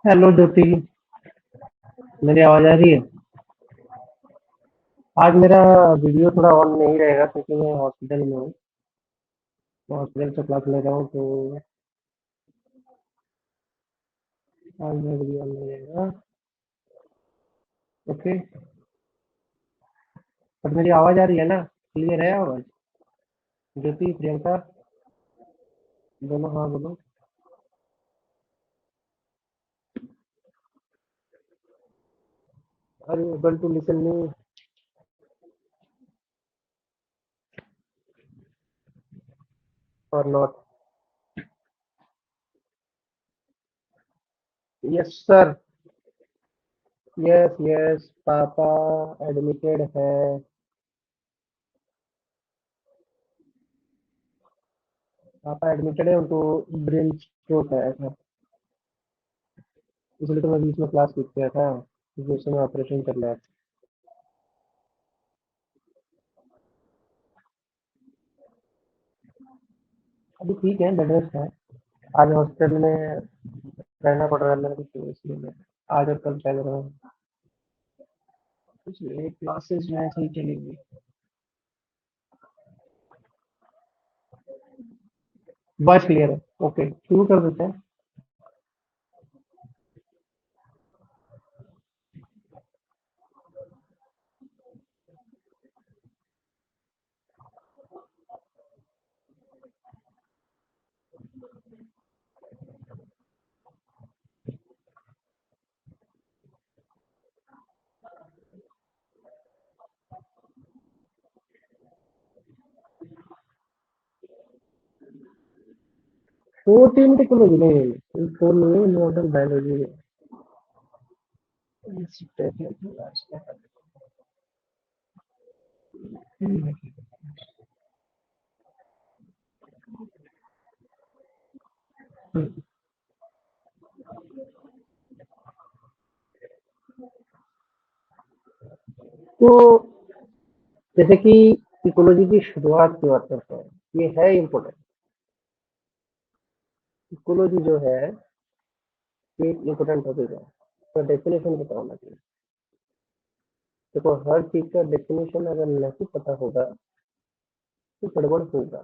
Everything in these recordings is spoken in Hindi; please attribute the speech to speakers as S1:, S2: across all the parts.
S1: हेलो ज्योति। मेरी आवाज आ रही है? आज मेरा वीडियो थोड़ा ऑन नहीं रहेगा क्योंकि मैं हॉस्पिटल में हूँ। मैं हॉस्पिटल से क्लास ले रहा हूँ तो आज मेरा वीडियो ऑन नहीं रहेगा। ओके। पर मेरी आवाज आ रही है ना? क्लियर है आवाज? ज्योति, प्रियंका, दोनों हाँ बोलो। Are you able to listen me और not? Yes sir. Yes yes, पापा एडमिटेड है। पापा एडमिटेड है, उनको ब्रेन स्ट्रोक आया था। इसलिए तो मैं बीच में क्लास छूट गया था क्योंकि उस समय ऑपरेशन कर रहा था। अभी ठीक है, बेड रेस्ट है। आज हॉस्पिटल में रहना पड़ रहा है मेरे को, इसलिए मैं आज और कल चल रहा हूँ। इसलिए क्लासेस जो है सही चलेगी। वॉइस क्लियर है? ओके, शुरू कर देते हैं। फोर टीम टेक्नोलॉजी नहीं, फोर नहीं है, मॉडर्न बायोलॉजी है। तो जैसे कि इकोलॉजी की शुरुआत की बात करते हैं, ये है इम्पोर्टेंट। इकोलॉजी जो है ये एक इम्पोर्टेंट टॉपिक है, तो डेफिनेशन पता होना चाहिए। देखो, हर चीज का डेफिनेशन अगर नहीं पता होगा तो गड़बड़ होगा।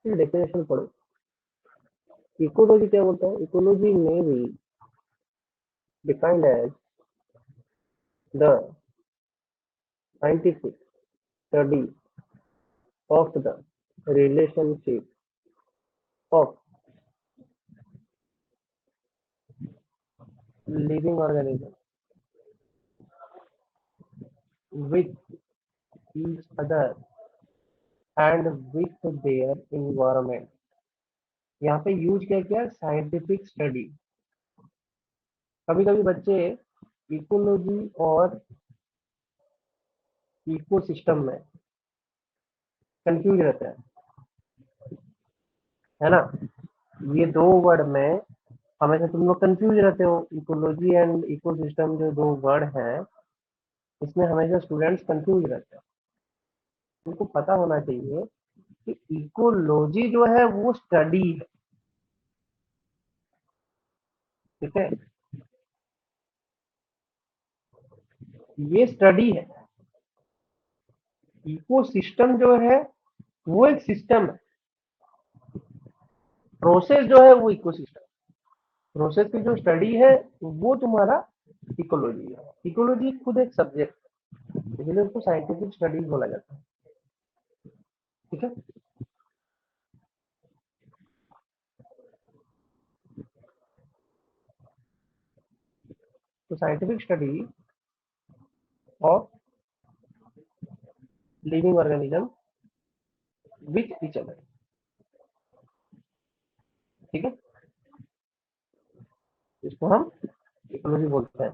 S1: डेफिनेशन पढ़ो। इकोलॉजी क्या बोलता है? इकोलॉजी में भी defined as the scientific study of the relationship of living organisms with each other and with their environment। यहाँ पे यूज क्या किया? Scientific study. कभी कभी बच्चे इकोलॉजी और इकोसिस्टम में कंफ्यूज रहते हैं, है ना? ये दो वर्ड में हमेशा तुम लोग कंफ्यूज रहते हो। इकोलॉजी एंड इकोसिस्टम जो दो वर्ड हैं, इसमें हमेशा स्टूडेंट्स कंफ्यूज रहते हैं। उनको पता होना चाहिए कि इकोलॉजी जो है वो स्टडी है। ठीक है, ये स्टडी है। इकोसिस्टम जो है वो एक सिस्टम है। प्रोसेस जो है वो इकोसिस्टम। प्रोसेस की जो स्टडी है वो तुम्हारा इकोलॉजी है। इकोलॉजी खुद एक सब्जेक्ट है, इसलिए उसको साइंटिफिक स्टडी बोला जाता है। ठीक है, तो scientific study of living organism with each other. ठीक है, इसको हम इकोलॉजी बोलते हैं।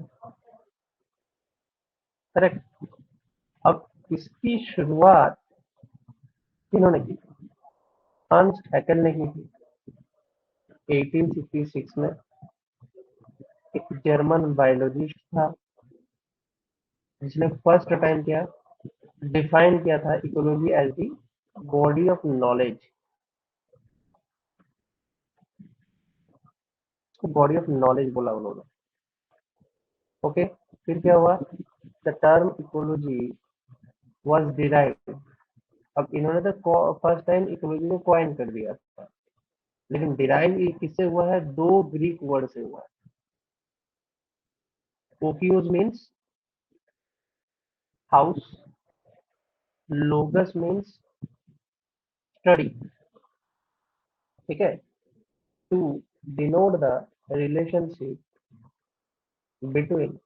S1: करेक्ट। अब इसकी शुरुआत किन्होंने की? हंस हैकेल ने की थी 1866 में। एक जर्मन बायोलॉजिस्ट था जिसने फर्स्ट टाइम क्या डिफाइन किया था ecology as the body of knowledge इसको बॉडी ऑफ नॉलेज बोला उन्होंने। ओके, फिर क्या हुआ, the term ecology was derived. अब इन्होंने तो फर्स्ट टाइम इकोलॉजी को कॉइन कर दिया था, लेकिन डिराइव किससे हुआ है, दो ग्रीक वर्ड से हुआ है। Oikos means house, logos means study, ठीक है, to denote the relationship between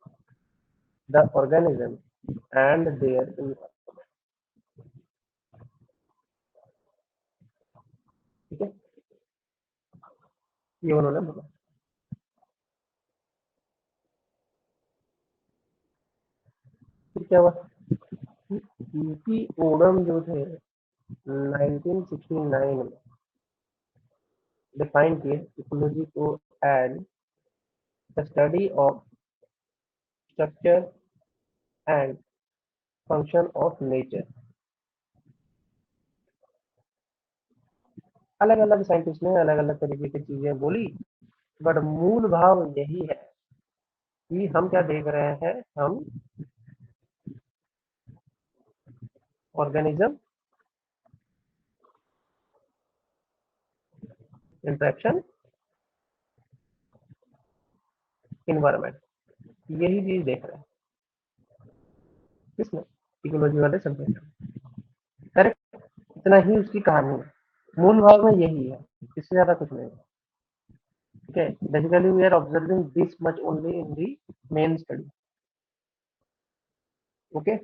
S1: the organism and their, ठीक है, ये उन्होंने बोला। फिर क्या हुआ, यूपी ओडम जो थे 1969 में डिफाइन किए इकोलॉजी को as the study of structure and function of nature. अलग अलग साइंटिस्ट ने अलग अलग तरीके की चीजें बोली, बट मूल भाव यही है कि हम क्या देख रहे हैं, हम ऑर्गेनिज्म इंटरेक्शन इन्वायरमेंट, यही चीज देख रहे हैं किसमें, इकोलॉजी वाले सब्जेक्ट में। करेक्ट, इतना ही उसकी कहानी है, मूल भाव में यही है, इससे ज्यादा कुछ नहीं है। ठीक है, basically we are observing this much only in the main study. Okay,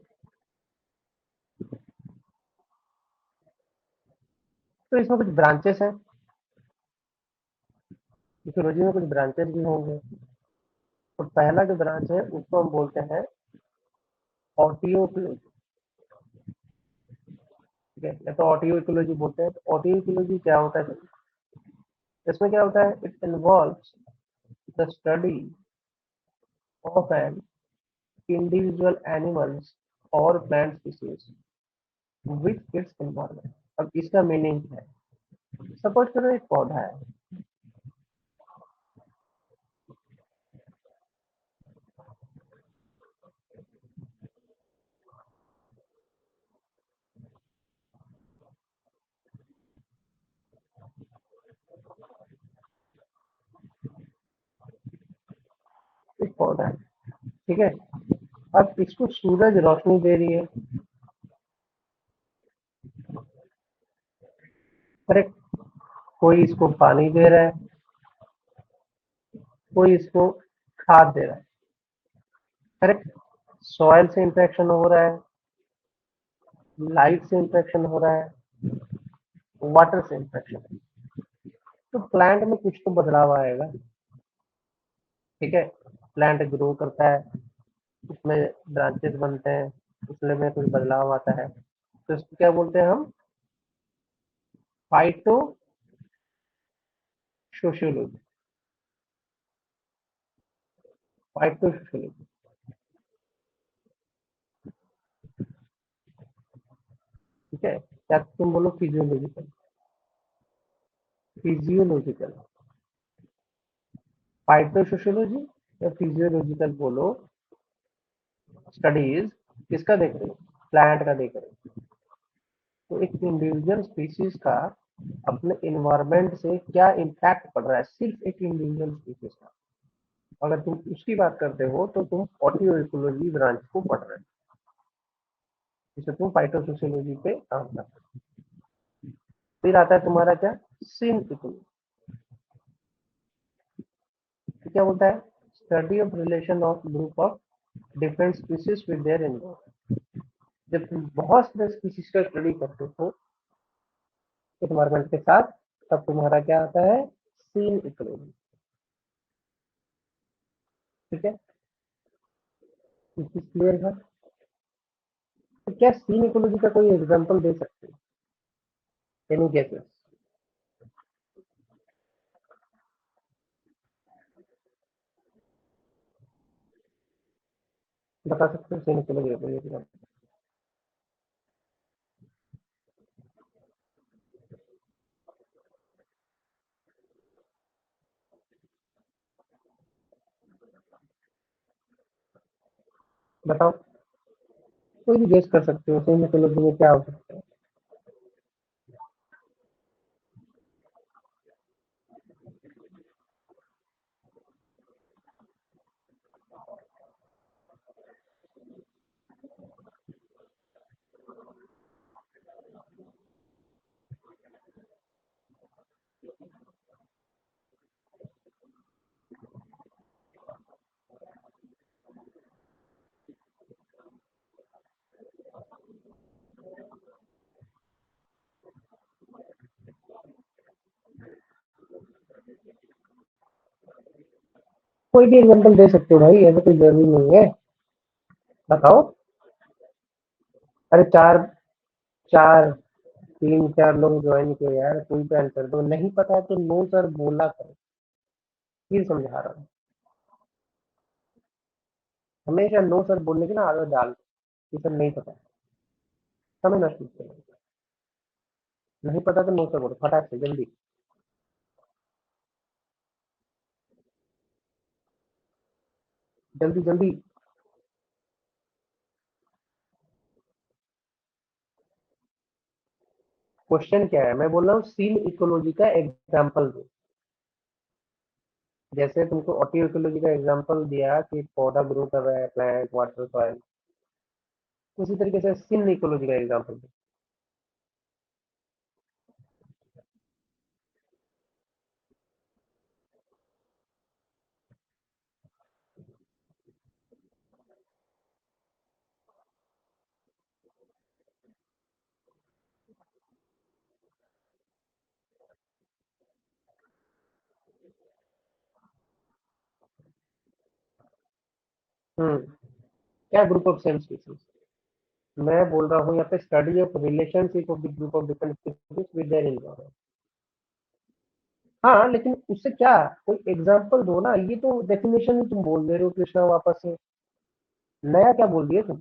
S1: तो इसमें कुछ ब्रांचेस हैं, इकोलॉजी में कुछ ब्रांचेस भी होंगे। तो पहला जो ब्रांच है उसको हम बोलते हैं ऑटियो इकोलॉजी। ठीक है, या तो ऑटियो इकोलॉजी बोलते हैं। तो ऑटियो इकोलॉजी क्या होता है, इसमें क्या होता है, it involves the study of an individual animals और plant species with its environment. अब इसका मीनिंग है, सपोज करो एक पौधा है, एक पौधा है, ठीक है, अब इसको सूरज रोशनी दे रही है, करेक्ट, कोई इसको पानी दे रहा है, कोई इसको खाद दे रहा है, करेक्ट, सॉइल से इंटरेक्शन हो रहा है, लाइट से इंटरेक्शन हो रहा है, वाटर से इंटरेक्शन। तो प्लांट में कुछ तो बदलाव आएगा, ठीक है, प्लांट ग्रो करता है, उसमें ब्रांचेस बनते हैं, उसमें कुछ बदलाव आता है, तो इसको क्या बोलते हैं हम, फाइटो सोशियोलॉजी, फाइटो सोशियोलॉजी, ठीक है, या तुम बोलो फिजियोलॉजिकल, फिजियोलॉजिकल, फाइटो सोशियोलॉजी या फिजियोलॉजिकल बोलो, स्टडीज किसका देख रहे हो, प्लांट का देख रहे हो। तो एक इंडिविजुअल स्पीसीज का अपने इन्वायरमेंट से क्या इम्पैक्ट पड़ रहा है, सिर्फ एक इंडिविजुअल स्पीसीज का, अगर तुम उसकी बात करते हो तो तुम ऑटियो इकोलॉजी ब्रांच को पढ़ रहे हो, जिसे तुम फाइटोसोशियोलॉजी पे काम करते हो। फिर आता है तुम्हारा क्या, सीन इकोलॉजी। तो क्या बोलता है, study of relation of group of different species with their environment. जब तुम बहुत सारे स्पीसीज का स्टडी करते हो एनवायरमेंट के साथ, तब तुम्हारा क्या आता है, सीन इकोलॉजी। ठीक है, क्लियर है। तो क्या सीन इकोलॉजी का कोई एग्जांपल दे सकते हैं, एनी गेसेस, बता सकते हो सीन इकोलॉजी? बताओ, कोई भी गेस कर सकते हो, सेम इकोलॉजी में क्या हो सकता है। कोई भी एग्जांपल दे सकते हो भाई, ऐसा कोई जरूरी नहीं है। बताओ। अरे चार, चार, तीन चार लोग ज्वाइन किए यार, कोई भी आंसर दो, नहीं पता है तो नो सर बोला करो, फिर समझा रहा हूँ। हमेशा नो सर बोलने की ना आदत डाल, ये सब नहीं पता, समय नष्ट मत करो। नहीं पता तो नो सर बोलो फटाक से, जल्दी। जल्दी जल्दी। क्वेश्चन क्या है, मैं बोल रहा हूँ सील इकोलॉजी का एग्जाम्पल दो। जैसे तुमको ऑटियो इकोलॉजी का एग्जाम्पल दिया कि पौधा ग्रो कर रहा है, प्लांट वाटर सॉइल, उसी तरीके से सिन इकोलॉजी का एग्जाम्पल दो। क्या ग्रुप ऑफ सेम स्पीसीज? मैं बोल रहा हूँ यहाँ पे study of relationship of the group of different species with their environment. हाँ लेकिन उससे क्या, कोई एग्जाम्पल दो ना, ये तो डेफिनेशन ही तुम बोल दे रहे हो कृष्णा वापस से, नया क्या बोल दिए तुम।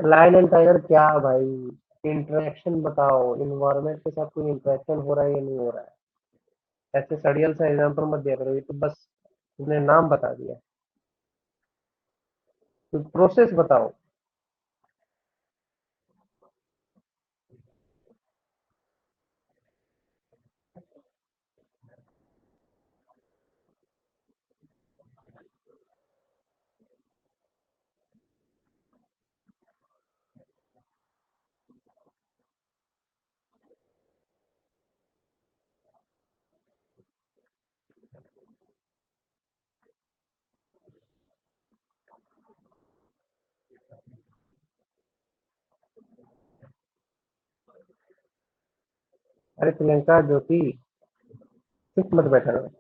S1: लायन एंड टाइगर क्या भाई, इंटरेक्शन बताओ, इन्वायरमेंट के साथ कोई इंटरेक्शन हो रहा है या नहीं हो रहा है। ऐसे सड़ियल सा एग्जाम्पल मत दिया करो, ये तो बस तुमने नाम बता दिया, तो प्रोसेस बताओ। अरे प्रियंका ज्योति, चुप मत बैठा रहो।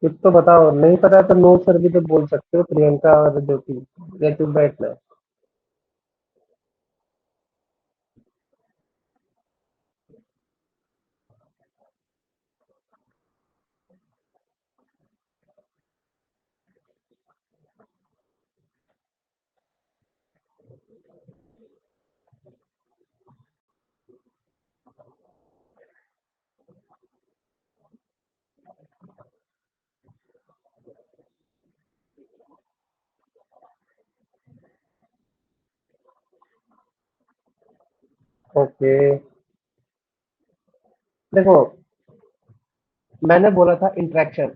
S1: कुछ तो बताओ, नहीं पता तो नो सर भी तो बोल सकते हो प्रियंका और ज्योति, या चुप बैठना है। ओके, देखो मैंने बोला था इंटरेक्शन,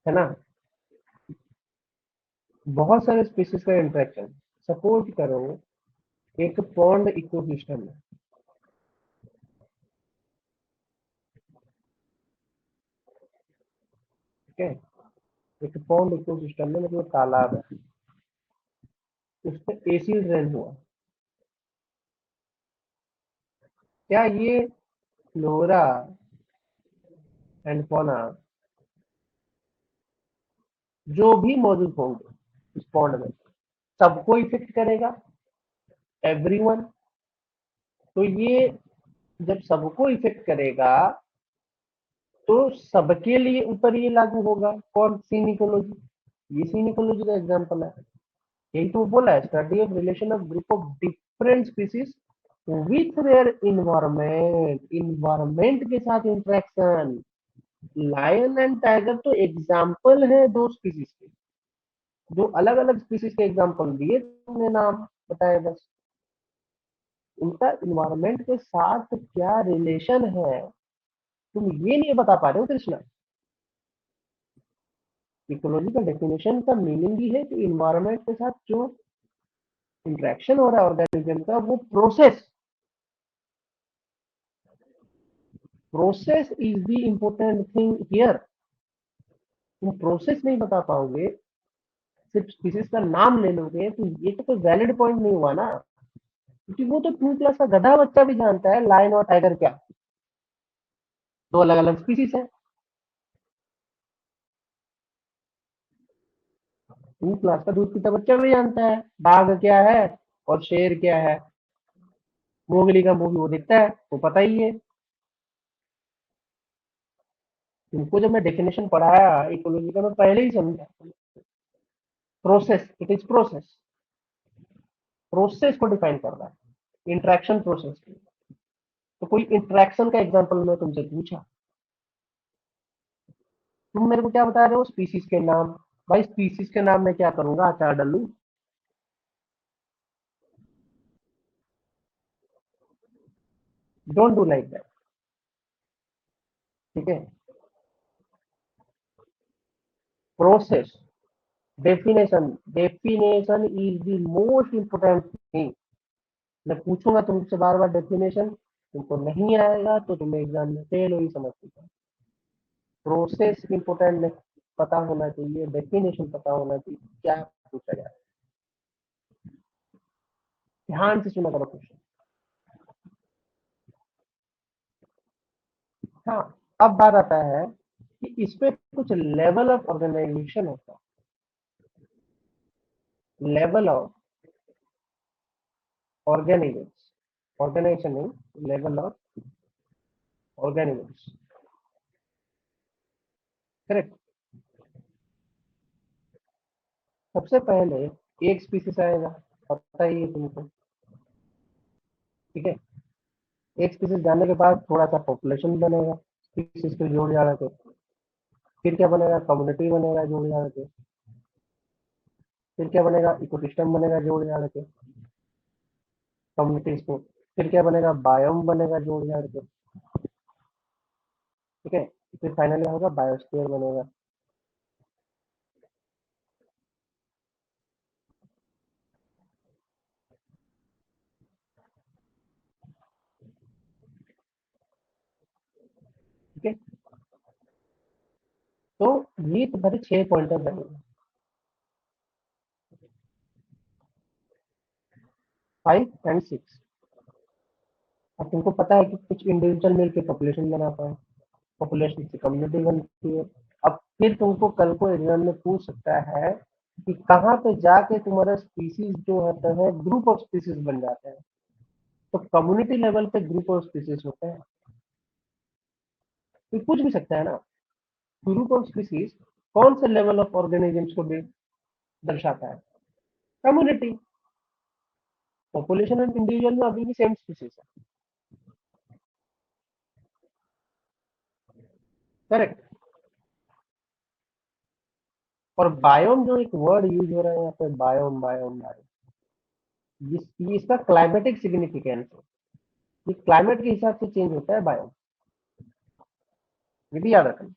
S1: है ना? बहुत सारे स्पीशीज का इंटरेक्शन। सपोज करो एक पॉन्ड इकोसिस्टम है, ठीक है? एक पॉन्ड इकोसिस्टम में मतलब तालाब है, उसमें एसिड रेन हुआ। क्या ये फ्लोरा एंड फौना जो भी मौजूद होंगे इस पॉन्ड में, सबको इफेक्ट करेगा? एवरीवन। तो ये जब सबको इफेक्ट करेगा तो सबके लिए ऊपर ये लागू होगा। कौन? Synecology. ये सीन इकोलॉजी का एग्जांपल है। यही तो बोला है, study of relation of group of different species with their environment. Environment के साथ इंटरेक्शन। लायन एंड टाइगर तो एग्जाम्पल है दो स्पीसीज के, जो अलग अलग स्पीसीज के एग्जाम्पल दिए तुमने, नाम बताए बस। उनका इन्वायरमेंट के साथ क्या रिलेशन है, तुम ये नहीं बता पा रहे हो कृष्णा। इकोलॉजी का डेफिनेशन का मीनिंग ही है कि इन्वायरमेंट के साथ जो इंटरेक्शन हो रहा है ऑर्गेनिज्म का, वो process. Process is the important thing here. तुम प्रोसेस नहीं बता पाओगे, सिर्फ स्पीसीज का नाम ले लोगे, तो ये तो कोई वैलिड पॉइंट नहीं हुआ ना। क्योंकि वो तो 2 क्लास का गधा बच्चा भी जानता है लायन और टाइगर क्या, दो अलग अलग स्पीसीज है। 2 क्लास का दूध पीता बच्चा भी जानता है बाघ क्या है और शेर क्या है। मोगली का मूवी वो देखता है, वो पता ही है। उनको जब मैं डेफिनेशन पढ़ाया इकोलॉजी का, मैं पहले ही समझा। Process, it is process. Process को डिफाइन कर रहा है, इंटरेक्शन प्रोसेस। तो कोई इंटरेक्शन का एग्जांपल मैं तुमसे पूछा, तुम मेरे को क्या बता रहे हो? स्पीसीज के नाम। भाई स्पीसीज के नाम में क्या करूंगा? अचार डालू? डोंट डू लाइक दैट, ठीक है? Process, definition. Definition is the most important thing. मैं पूछूंगा तुमसे बार बार डेफिनेशन, तुमको नहीं आएगा तो तुम्हें एग्जाम में फेल हो ही समझ चुका। प्रोसेस इंपोर्टेंट पता होना चाहिए, डेफिनेशन पता होना चाहिए, क्या पूछा जाए। ध्यान से सुना करो क्वेश्चन। हाँ, अब बात आता है कि इसमें कुछ लेवल ऑफ ऑर्गेनाइजेशन होता है। लेवल ऑफ ऑर्गेनिजम्स, ऑर्गेनाइजेशन नहीं, लेवल ऑफ ऑर्गेनिजम्स, करेक्ट। सबसे पहले एक स्पीसीज आएगा, पता ही है तुमको, ठीक है? एक स्पीसीज जाने के बाद थोड़ा सा पॉपुलेशन बनेगा स्पीसीज के जोड़ जाड़ के। फिर क्या बनेगा? कम्युनिटी बनेगा जोड़ जाड़ के। फिर क्या बनेगा? इकोसिस्टम बनेगा जोड़ जाड़ के कम्युनिटीज को। फिर क्या बनेगा? बायोम बनेगा जोड़ जाड़ के, ठीक है? फिर फाइनली क्या होगा? बायोस्फीयर बनेगा। ठीक है, तो ये तुम्हारे 6 पॉइंटर बनेंगे, 5 एंड 6। अब तुमको पता है कि कुछ इंडिविजुअल मिलकर पॉपुलेशन बनाता है, पॉपुलेशन से कम्युनिटी बनती है। अब फिर तुमको कल को एग्जाम में पूछ सकता है कि कहाँ पे जाके तुम्हारा स्पीसीज जो होता है ग्रुप ऑफ स्पीसीज बन जाता है। तो कम्युनिटी लेवल पे ग्रुप ऑफ स्पीसीज होते हैं। तो पूछ भी सकता है ना, ग्रुप ऑफ स्पीसीज कौन से लेवल ऑफ ऑर्गेनिजम्स को दर्शाता है? कम्युनिटी। पॉपुलेशन एंड इंडिविजुअल में अभी भी सेम स्पीसीज है। करेक्ट। और बायोम जो एक वर्ड यूज हो रहा है यहाँ पे, बायोम बायोम बायोम, ये इसका क्लाइमेटिक सिग्निफिकेंस है। ये क्लाइमेट के हिसाब से चेंज होता है बायोम। ये भी याद रखना,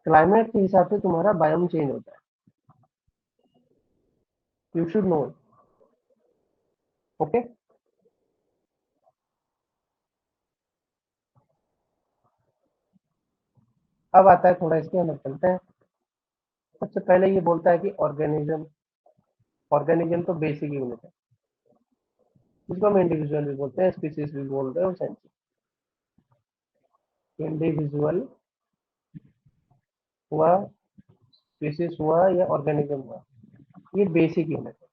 S1: क्लाइमेट के हिसाब से तुम्हारा बायोम चेंज होता है। You should know. ओके। अब आता है थोड़ा इसके अंदर चलते हैं। सबसे पहले ये बोलता है कि ऑर्गेनिज्म, ऑर्गेनिज्म तो बेसिक यूनिट है, जिसको हम इंडिविजुअल भी बोलते हैं, स्पीसीज भी बोलते हैं, और सेंस। इंडिविजुअल हुआ, स्पीसीज हुआ, या ऑर्गेनिज्म हुआ, ये बेसिक यूनिट है।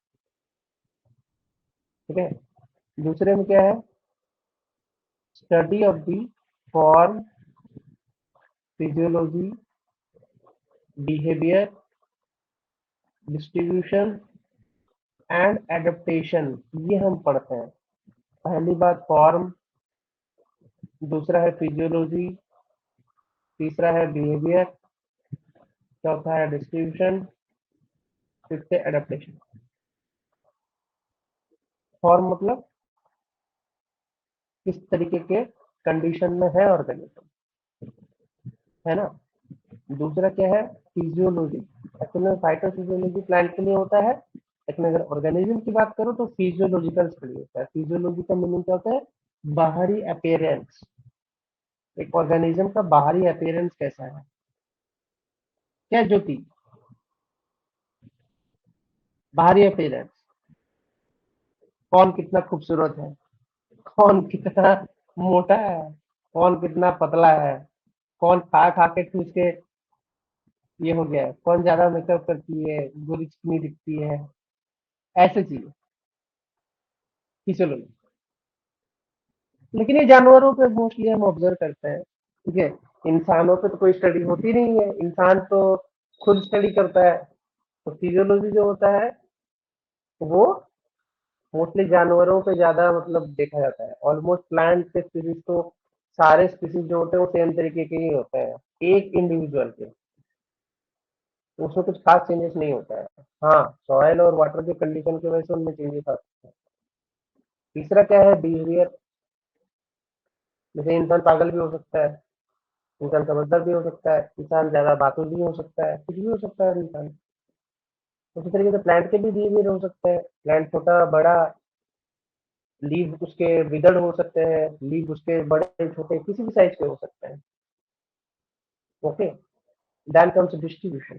S1: ठीक है। दूसरे में क्या है? Study of the form, physiology, behaviour, distribution and adaptation, ये हम पढ़ते हैं। पहली बात फॉर्म, दूसरा है फिजियोलॉजी, तीसरा है बिहेवियर, चौथा है डिस्ट्रीब्यूशन, फिफ्थ है एडेप्टेशन। फॉर्म मतलब किस तरीके के कंडीशन में है ऑर्गेनिज्म, है ना। दूसरा क्या है? फिजियोलॉजी। एक्चुअली में फाइटोफिजियोलॉजी प्लांट के लिए होता है, लेकिन अगर ऑर्गेनिज्म की बात करो तो फिजियोलॉजिकल स्टडी होता है। फिजियोलॉजी का मीनिंग क्या होता है? बाहरी अपेयरेंस। एक ऑर्गेनिज्म का बाहरी अपेयरेंस कैसा है। क्या ज्योति? बाहरी अपेयरेंस। कौन कितना खूबसूरत है, कौन कितना मोटा है, कौन कितना पतला है, कौन खा खा के ठूस के ये हो गया है, कौन ज्यादा मेकअप करती है, गोरी चिकनी दिखती है, ऐसे चीजें फिजियोलॉजी। लेकिन ये जानवरों पे मोस्टली हम ऑब्जर्व करते हैं। ठीक है। इंसानों पे तो कोई स्टडी होती नहीं है, इंसान तो खुद स्टडी करता है। तो फिजियोलॉजी जो होता है वो मोस्टली जानवरों पे ज्यादा मतलब देखा जाता है। ऑलमोस्ट प्लांट के स्पीसीज तो सारे स्पीसीज जो होते हैं वो सेम तरीके के ही होते हैं, एक इंडिविजुअल के, तो उसमें कुछ खास चेंजेस नहीं होता है। हाँ, सॉइल और वाटर की कंडीशन की वजह से उनमें चेंजेस आते हैं। तीसरा क्या है? बिहेवियर। जैसे इंसान पागल भी हो सकता है, इंसान समझदार भी हो सकता है, इंसान ज्यादा बातून भी हो सकता है, कुछ भी हो सकता है इंसान। उसी तरीके से प्लांट के भी बिहेवियर हो सकते हैं। प्लांट छोटा बड़ा, लीव उसके विदर्ड हो सकते हैं, लीव उसके बड़े छोटे किसी भी साइज के हो सकते हैं। ओके। Then comes distribution.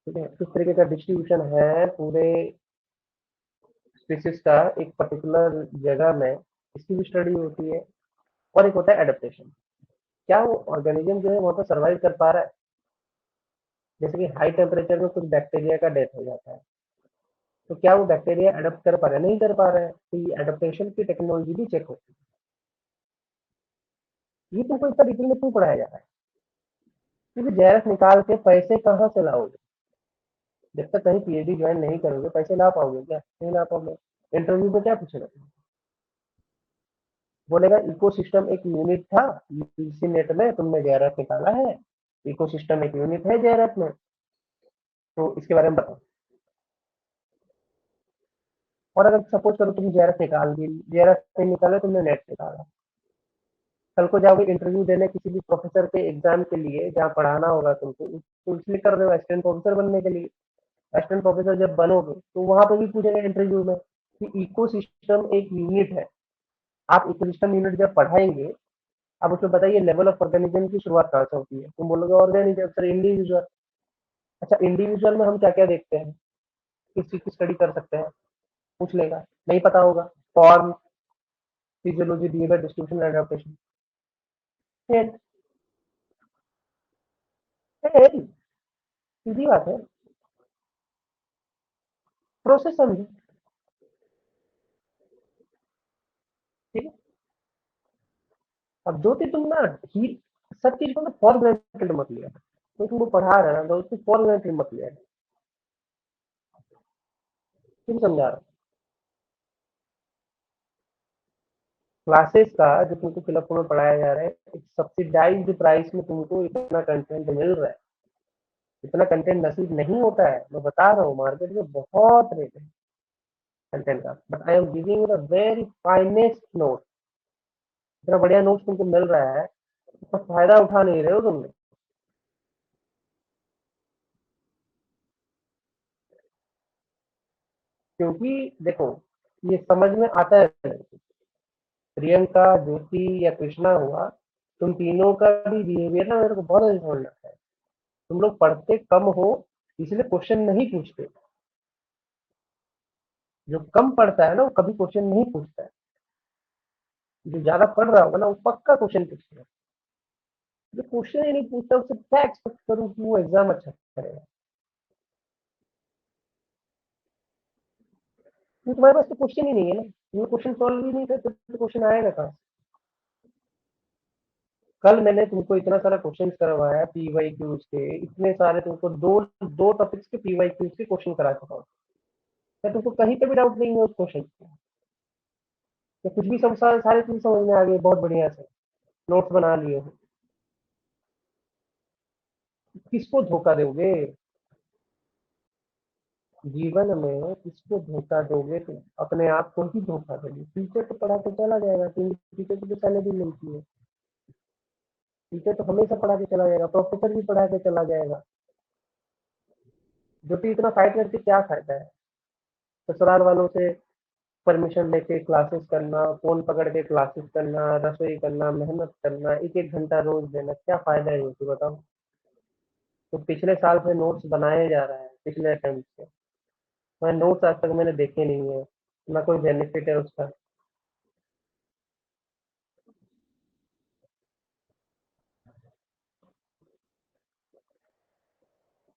S1: ठीक है, किस तरीके का डिस्ट्रीब्यूशन है पूरे स्पीसीज का एक पर्टिकुलर जगह में, इसकी भी स्टडी होती है। और एक होता है एडेप्टेशन। क्या वो ऑर्गेनिज्म जो है वहाँ पर सर्वाइव कर पा रहा है? जैसे कि हाई टेम्परेचर में कुछ बैक्टीरिया का डेथ हो जाता है, तो क्या वो बैक्टीरिया अडेप्ट कर पा रहा है? नहीं कर पा रहा है, तो ये एडेप्टेशन की टेक्नोलॉजी भी चेक होती है। ये तुमको इतना डिटेल में क्यों पढ़ाया जा रहा है? क्योंकि जेआरएफ निकाल के पैसे कहाँ से लाओगे? जब तक कहीं पीएचडी ज्वाइन नहीं करोगे पैसे ला पाओगे क्या? नहीं ला पाओगे। इंटरव्यू में क्या पूछेगा? बोलेगा इकोसिस्टम एक यूनिट था यूजीसी नेट में, तुमने जेआरएफ निकाला है, इकोसिस्टम एक यूनिट है जेआरएफ में, तो इसके बारे में बताओ। और अगर सपोज करो तुम जेआरएफ निकाल दी, जेआरएफ नहीं निकाला, तुमने नेट निकाला, कल को जाओगे इंटरव्यू देने किसी भी प्रोफेसर के एग्जाम के लिए जहाँ पढ़ाना होगा तुमको, तो इसलिए कर रहे हो असिस्टेंट प्रोफेसर बनने के लिए। असिस्टेंट प्रोफेसर जब बनोगे तो वहां पे भी पूछेगा इंटरव्यू में कि इकोसिस्टम एक यूनिट है। आप इकोसिस्टम यूनिट जब पढ़ाएंगे, अब उसमें बताइए लेवल ऑफ ऑर्गेनिज्म की शुरुआत कहाँ से होती है? तुम बोलोगे ऑर्गेनिज्म, सर इंडिविजुअल। अच्छा, इंडिविजुअल में हम क्या क्या देखते हैं, किस चीज की स्टडी कर सकते हैं? पूछ लेगा, नहीं पता होगा। Form, physiology, behaviour, distribution, adaptation. सीधी बात है। प्रोसेस समझो। ठीक है। अब जो चीज तुम ना ही, सब चीज को ना फॉर ग्रांटेड मत लिया। तो तुमको पढ़ा रहा है ना, तो उसको फॉर ग्रांटेड मत लिया। क्यों समझा रहा हूँ? क्लासेस का जो तुमको फिलअप में पढ़ाया जा रहा है, एक सब्सिडाइज्ड प्राइस में तुमको इतना कंटेंट मिल रहा है। इतना कंटेंट नसीब नहीं होता है, मैं बता रहा हूँ, मार्केट में बहुत रेट है कंटेंट का, but I am giving the very finest note. इतना बढ़िया नोट तुमको मिल रहा है, उसका फायदा उठा नहीं रहे हो तुमने। क्योंकि देखो, ये समझ में आता है, प्रियंका, ज्योति या कृष्णा हुआ, तुम तीनों का भी बिहेवियर ना मेरे को बहुत अच्छा समझ में आता है। तुम लोग पढ़ते कम हो, इसलिए क्वेश्चन नहीं पूछते। जो कम पढ़ता है ना, वो कभी क्वेश्चन नहीं पूछता है। जो ज्यादा पढ़ रहा होगा ना, वो पक्का क्वेश्चन पूछता है। जो क्वेश्चन ही नहीं पूछता, उससे क्या एक्सपेक्ट करूँ कि वो एग्जाम अच्छा करेगा? क्योंकि तुम्हारे पास तो क्वेश्चन ही नहीं है ना, तुम क्वेश्चन सॉल्व ही नहीं करते तो क्वेश्चन आएगा कहाँ से? कल मैंने तुमको इतना सारा क्वेश्चन करवाया पी वाई क्यूज के, इतने सारे तुमको दो दो टॉपिक्स के पी वाई क्यूज के क्वेश्चन करा चुका हूँ। क्या तुमको कहीं पे भी डाउट नहीं है उस क्वेश्चन में? या कुछ भी सब सारी चीज समझ में आ गई बहुत बढ़िया से, नोट्स बना लिए हो? किसको धोखा दोगे जीवन में? किसको धोखा दोगे? तुम अपने आप को ही धोखा दोगे। टीचर तो पढ़ा के चला जाएगा, टीचर को तो सैलरी मिलती है। टीचर तो हमेशा पढ़ा के चला जाएगा, प्रोफेसर भी पढ़ा के चला जाएगा। जो कि इतना फाइट करके क्या फायदा है? ससुराल वालों से परमिशन लेके क्लासेस करना, फोन पकड़ के क्लासेस करना, रसोई करना, मेहनत करना, एक एक घंटा रोज देना, क्या फायदा है ये बताओ? तो पिछले साल से नोट्स बनाए जा रहा है, पिछले अटेम्प्ट से। मैं नोट्स आज तक मैंने देखे नहीं है, ना कोई बेनिफिट है उसका।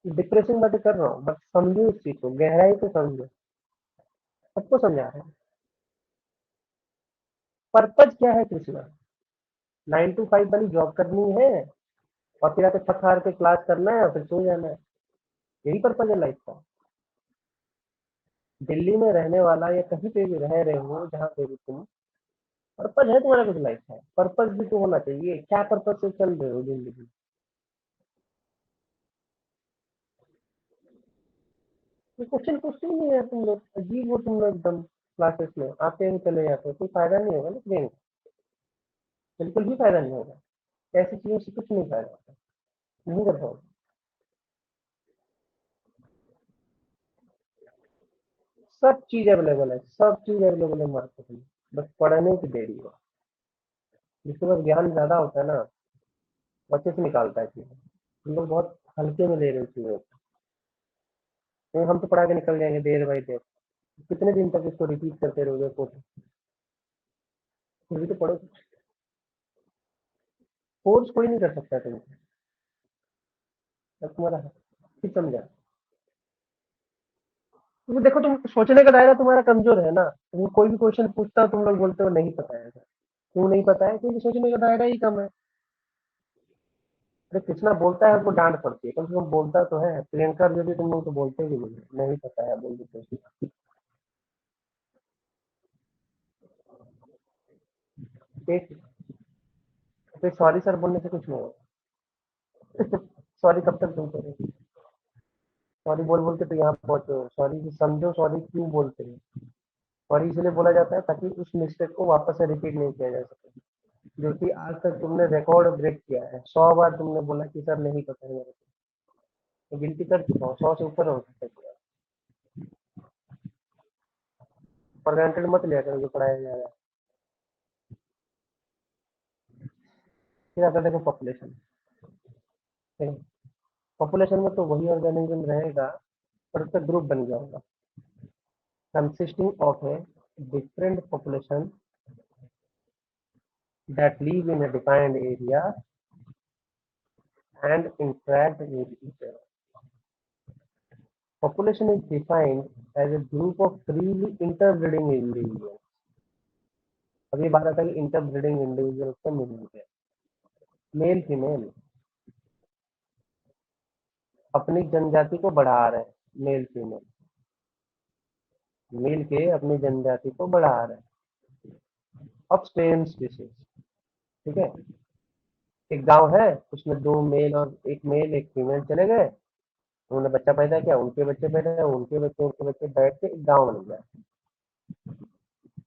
S1: डिप्रेसिंग बातें कर रहा हूँ, बट समझो इस चीज को, गहराई से समझो। सबको समझा रहे हैं। पर्पज क्या है कृष्णा? 9 to 5 वाली जॉब करनी है, और फिर आके थक हार के क्लास करना है और फिर सो जाना है? यही पर्पज है लाइफ का? दिल्ली में रहने वाला या कहीं पे भी रह रहे हो, जहाँ पे भी तुम, पर्पज है तुम्हारा कुछ लाइफ का? पर्पज भी तो होना चाहिए। क्या पर्पज से चल रहे हो जिंदगी? ये क्वेश्चन पूछते ही नहीं है तुम लोग, अजीब हो तुम लोग एकदम। क्लासेस में आते हैं चले जाते हो, कोई फायदा नहीं होगा ना प्रियंका, बिल्कुल भी फायदा नहीं होगा। ऐसी चीजों से कुछ नहीं फायदा होता, नहीं कर पाओगे। सब चीज अवेलेबल है, सब चीज अवेलेबल है मार्केट में, बस पढ़ने की देरी है। जिसके पास ज्ञान ज्यादा होता है ना, वो अच्छे से निकालता है चीजें। हम लोग बहुत हल्के में ले रहे हैं चीजों को। नहीं, हम तो पढ़ा के निकल जाएंगे देर बाई देर। कितने दिन तक इसको रिपीट करते रहोगे कोर्स? फिर भी तो पढ़ो। फोर्स कोई नहीं कर सकता तुमको, बस तुम्हारा है। ठीक समझा? क्योंकि देखो, तुम सोचने का दायरा तुम्हारा कमजोर है ना, तुम कोई भी क्वेश्चन पूछता हो तुम लोग बोलते हो नहीं पता है। क्यों नहीं पता है? क्योंकि सोचने का दायरा ही कम है। अरे कृष्णा बोलता है, हमको डांट पड़ती है, कम से कम बोलता तो है। प्रियंका और जो भी तुम लोग तो बोलते भी नहीं पता है बोल देते हो। फिर सॉरी सर बोलने से कुछ नहीं होगा। सॉरी कब तक तुम करोगे? सॉरी बोल बोल के तो यहाँ पहुंचे हो, सॉरी समझो, सॉरी क्यों बोलते हैं? सॉरी इसलिए बोला जाता है ताकि उस मिस्टेक को वापस से रिपीट नहीं किया जा सके। जो कि आज तक तुमने रिकॉर्ड ब्रेक किया है, 100 बार तुमने बोला कि सर नहीं पता है मेरे को। तो गिनती कर चुका हूँ, 100 से ऊपर हो सकता है। पर ग्रांटेड मत लिया करो जो पढ़ाया जा रहा है। फिर आता है देखो पॉपुलेशन। पॉपुलेशन में तो वही ऑर्गेनिज्म रहेगा, पर उसका ग्रुप बन गया होगा, consisting of a different population that live in a defined area and interact with each other. Population is defined as a group of freely interbreeding individuals. अभी बात आता है कि इंटरब्रीडिंग इंडिविजुअल्स का मीनिंग है, मेल फीमेल। अपनी जनजाति को बढ़ा रहे हैं, मेल फीमेल मिल के अपनी जनजाति को बढ़ा रहे हैं, ऑफ सेम स्पीसीज। ठीक है, एक गांव है, उसमें दो मेल और एक मेल एक फीमेल चले गए, उन्होंने बच्चा पैदा किया, उनके बच्चे पैदा हुए, उनके बच्चे बैठ के एक गांव बन गया।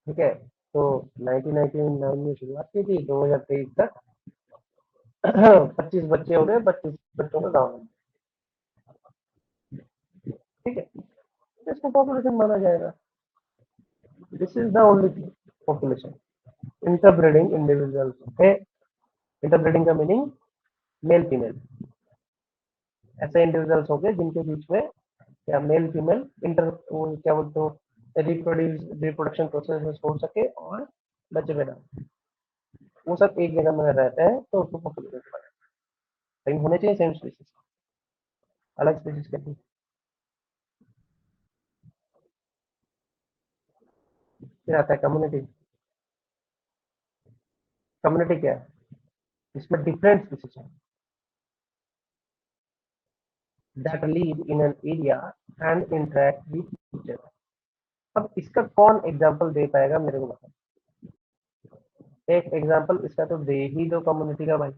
S1: ठीक है, तो 1999 में शुरुआत की थी, 2023 तक 25 बच्चे हो गए, 25 बच्चों का गाँव बन गया। ठीक है, तो इसको पॉपुलेशन माना जाएगा। This is the only population. Interbreeding individuals है। इंटरब्रीडिंग का मीनिंग मेल फीमेल, ऐसे इंडिविजुअल्स हो गए जिनके बीच में या मेल फीमेल इंटर वो क्या बोलते हो रिप्रोडक्शन प्रोसेस हो सके और बच्चे पैदा हो। वो सब एक जगह में रहते हैं तो उसको पॉपुलेशन कहा जाता है। लेकिन होने चाहिए सेम स्पीसीज, अलग स्पीसीज के भी। फिर आता है कम्युनिटी। कम्युनिटी क्या है? इसमें डिफरेंट स्पीसीज है that live in an area and interact with each other. अब इसका कौन एग्जांपल दे पाएगा मेरे को बताओ। एक एग्जांपल इसका तो दे ही दो कम्युनिटी का भाई।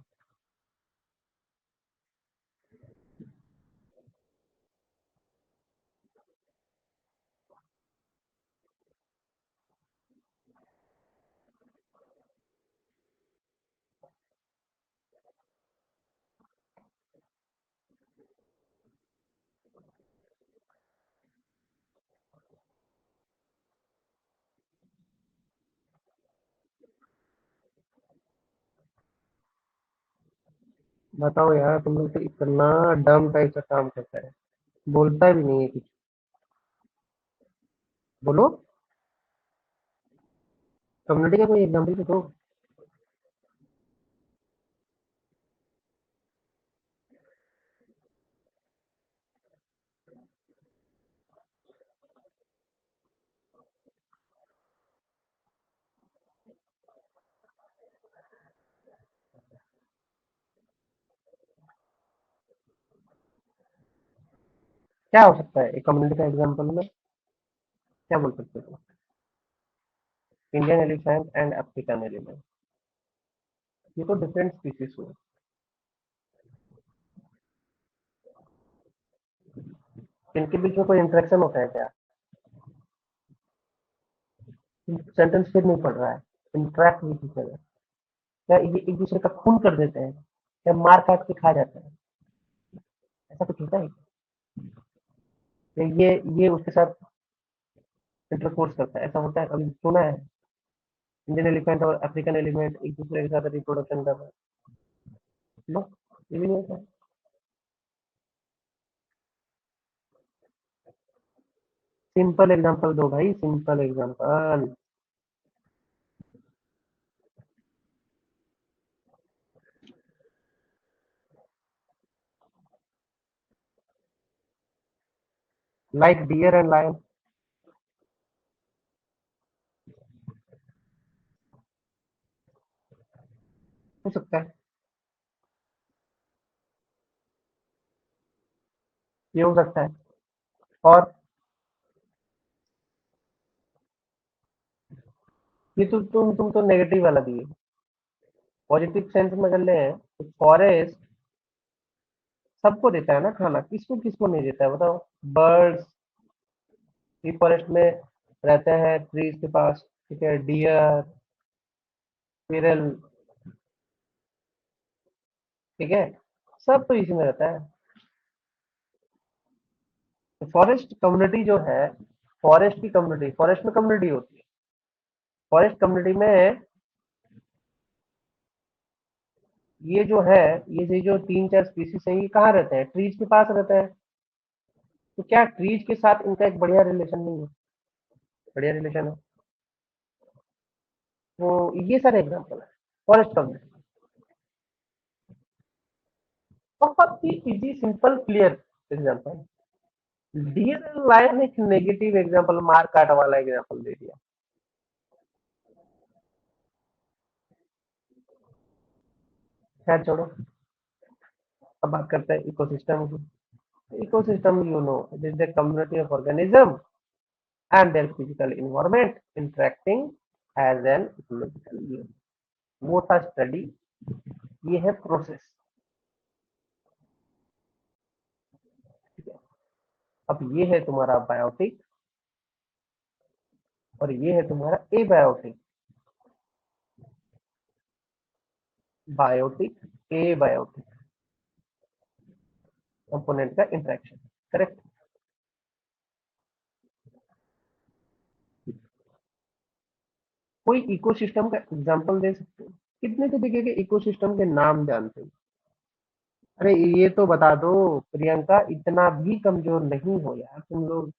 S1: बताओ यार, तुम लोग तो इतना डम टाइप का काम करता है, बोलता भी नहीं है कुछ। बोलो, कम्युनिटी का कोई एग्जांपल तो दो। क्या हो सकता है एक कम्युनिटी का एग्जांपल में? क्या बोल सकते हो? Indian elephant and African elephant, ये तो डिफरेंट स्पीसीज हुए। इनके बीच में कोई इंटरेक्शन होता है क्या? सेंटेंस फिर नहीं पड़ रहा है। इंटरेक्ट विद ईच अदर, क्या ये एक दूसरे का खून कर देते हैं, क्या मार काट के खा जाते हैं? ऐसा कुछ होता है? ये उसके साथ इंटरकोर्स करता है, ऐसा होता है? कभी सुना है इंडियन एलिफेंट और अफ्रीकन एलिफेंट एक दूसरे के साथ रिप्रोडक्शन कर रहे हैं? नो, ये भी नहीं होता है। सिंपल एग्जांपल दो भाई, simple example. Like deer and lion. हो सकता है, ये हो सकता है। और ये तो तुम तो नेगेटिव वाला दिए। पॉजिटिव सेंस में कर ले तो फॉरेस्ट सबको देता है ना खाना, किसको किसको नहीं देता है बताओ? बर्ड्स भी फॉरेस्ट में रहते हैं, ट्रीज के पास। ठीक है, डियर, स्क्विरल, ठीक है, सब तो इसी में रहता है। तो फॉरेस्ट कम्युनिटी जो है, फॉरेस्ट की कम्युनिटी, फॉरेस्ट में कम्युनिटी होती है। फॉरेस्ट कम्युनिटी में ये जो है, ये जो तीन चार स्पीसीज है, ये कहाँ रहते हैं? ट्रीज के पास रहते हैं। तो क्या ट्रीज के साथ इनका एक बढ़िया रिलेशन नहीं है? बढ़िया रिलेशन है। वो ये सारे एग्जाम्पल है फॉरेस्ट कम्युनिटी। बहुत ही easy, simple, clear example. Deer lion एक नेगेटिव एग्जाम्पल, मार काट वाला एग्जाम्पल दे दिया। खैर छोड़ो, अब बात करते हैं इकोसिस्टम की। Ecosystem, it is the community of organism and their physical environment interacting as an ecological unit. वो था स्टडी, ये है प्रोसेस। ठीक है, अब ये है तुम्हारा बायोटिक और ये है तुम्हारा एबायोटिक। बायोटिक एबायोटिक कंपोनेंट का इंटरेक्शन, करेक्ट। कोई इकोसिस्टम का एग्जांपल दे सकते हो? कितने तरीके के इकोसिस्टम के नाम जानते हो? अरे ये तो बता दो प्रियंका, इतना भी कमजोर नहीं हो यार तुम लोग।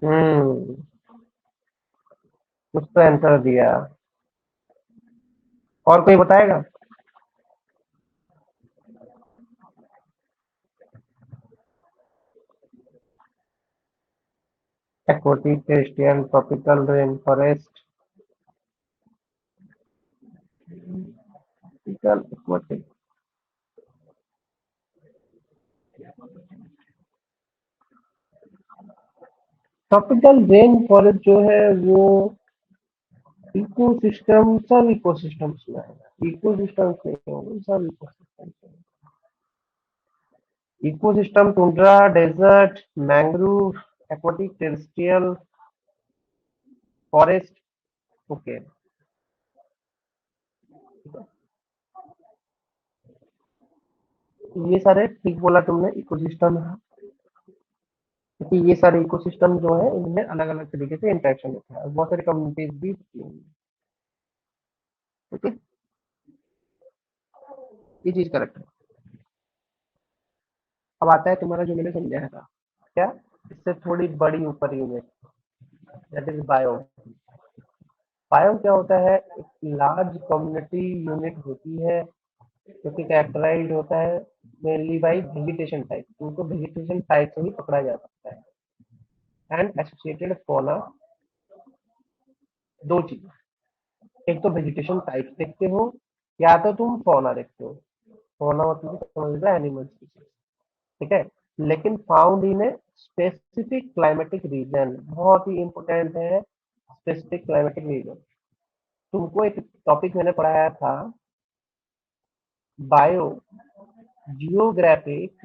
S1: हम्म, कुछ तो आंसर दिया। और कोई बताएगा? Aquatic, terrestrial, tropical, rain forest. Tropical, aquatic. Tropical rain forest जो है वो इकोसिस्टम, सब इकोसिस्टम्स में है। इकोसिस्टम्स नहीं होंगे, सब ecosystems. Ecosystem tundra, desert, mangrove, aquatic, terrestrial, forest. Okay, ये सारे ठीक बोला तुमने, इकोसिस्टम है। क्योंकि ये सारे इकोसिस्टम जो है इनमें अलग अलग तरीके से इंटरेक्शन होता है, बहुत सारी कम्युनिटीज भी होती हैं। ठीक है, ये चीज करेक्ट है। अब आता है तुम्हारा जो मैंने समझाया था, क्या? इससे थोड़ी बड़ी ऊपर unit, that is bio. Bio क्या होता है? एक लार्ज कम्युनिटी यूनिट होती है जो कि कैरेक्टराइज होता है मेनली बाई वेजिटेशन टाइप। उनको वेजिटेशन टाइप से ही पकड़ा जा सकता है। एंड एसोसिएटेड फोना, दो चीज, एक तो वेजिटेशन टाइप देखते हो या तो तुम फोना देखते हो। फोना मतलब समझ लो एनिमल स्पीसीज, ठीक है। लेकिन found in a specific climatic reason, बहुत ही इंपॉर्टेंट है स्पेसिफिक क्लाइमेटिक रीजन। तुमको एक टॉपिक मैंने पढ़ाया था, बायो जियोग्राफिक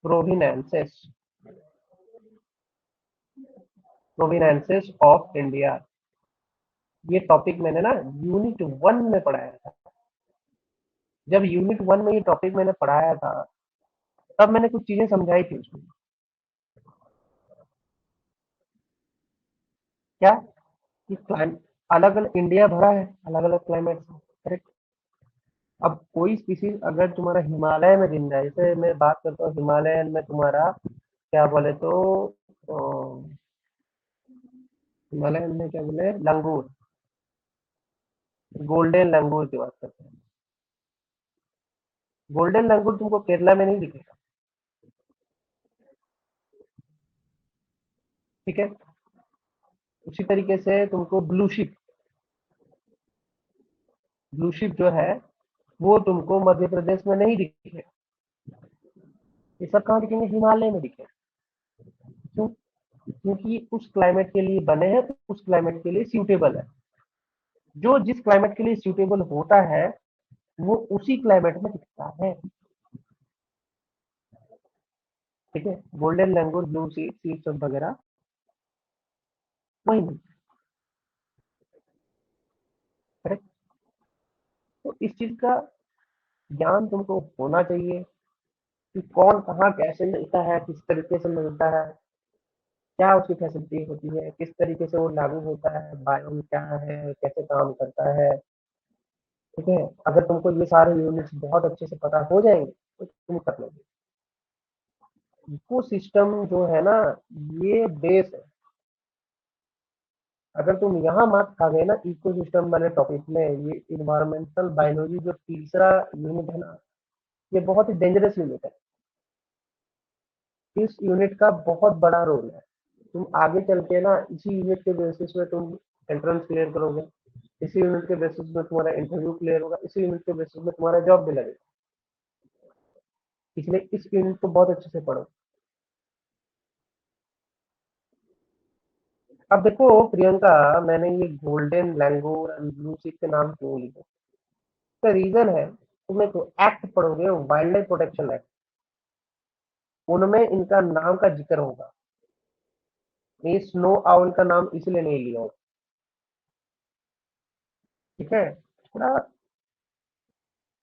S1: प्रोविनेंसेस, प्रोविनेंसेस ऑफ इंडिया। ये टॉपिक मैंने ना यूनिट 1 में पढ़ाया था। जब यूनिट 1 में ये टॉपिक मैंने पढ़ाया था तब मैंने कुछ चीजें समझाई थी उसमें। क्या? कि क्लाइमेट अलग अलग, इंडिया भरा है अलग अलग क्लाइमेट से, करेक्ट। अब कोई स्पीसीज अगर तुम्हारा हिमालय में जिंदा है, जैसे मैं बात करता हूँ हिमालयन में तुम्हारा, क्या बोले तो हिमालयन में क्या बोले, लंगूर, गोल्डन लंगूर की बात करते हैं। गोल्डन लंगूर तुमको केरला में नहीं दिखेगा, ठीक है। उसी तरीके से तुमको ब्लू शिप जो है वो तुमको मध्य प्रदेश में नहीं दिखेगा। ये सब कहाँ दिखेंगे? हिमालय में दिखेगा। क्यों? क्योंकि उस क्लाइमेट के लिए बने हैं, तो उस क्लाइमेट के लिए सूटेबल है। जो जिस क्लाइमेट के लिए सूटेबल होता है वो उसी क्लाइमेट में दिखता है, ठीक है। गोल्डन लैंगूर, ब्लू सी सब वगैरह वही नहीं, करेक्ट। तो इस चीज का ज्ञान तुमको होना चाहिए कि कौन कहाँ कैसे मिलता है, किस तरीके से मिलता है, क्या उसकी फैसिलिटी होती है, किस तरीके से वो लागू होता है, बायोम क्या है, कैसे काम करता है, ठीक है। अगर तुमको ये सारे यूनिट्स बहुत अच्छे से पता हो जाएंगे तो तुम कर लोगे। इको सिस्टम जो है ना, ये बेस है। अगर तुम यहाँ मार्क्स खा गए ना इकोसिस्टम वाले टॉपिक में, ये इन्वायरमेंटल बायोलॉजी जो तीसरा यूनिट है ना, ये बहुत ही डेंजरस यूनिट है। इस यूनिट का बहुत बड़ा रोल है। तुम आगे चल के ना इसी यूनिट के बेसिस में तुम एंट्रेंस क्लियर करोगे, इसी यूनिट के बेसिस में तुम्हारा इंटरव्यू क्लियर होगा, इसी यूनिट के बेसिस में तुम्हारा जॉब भी लगेगा। इसलिए इस यूनिट को बहुत अच्छे से पढ़ो। अब देखो प्रियंका, मैंने ये golden langur and blue seek के नाम क्यों लिए? इसका रीजन है, तुम एक एक्ट पढ़ोगे, वाइल्ड लाइफ प्रोटेक्शन एक्ट, उनमें इनका नाम का जिक्र होगा। ये स्नो आउल का नाम इसलिए नहीं लिया हो, ठीक है? थोड़ा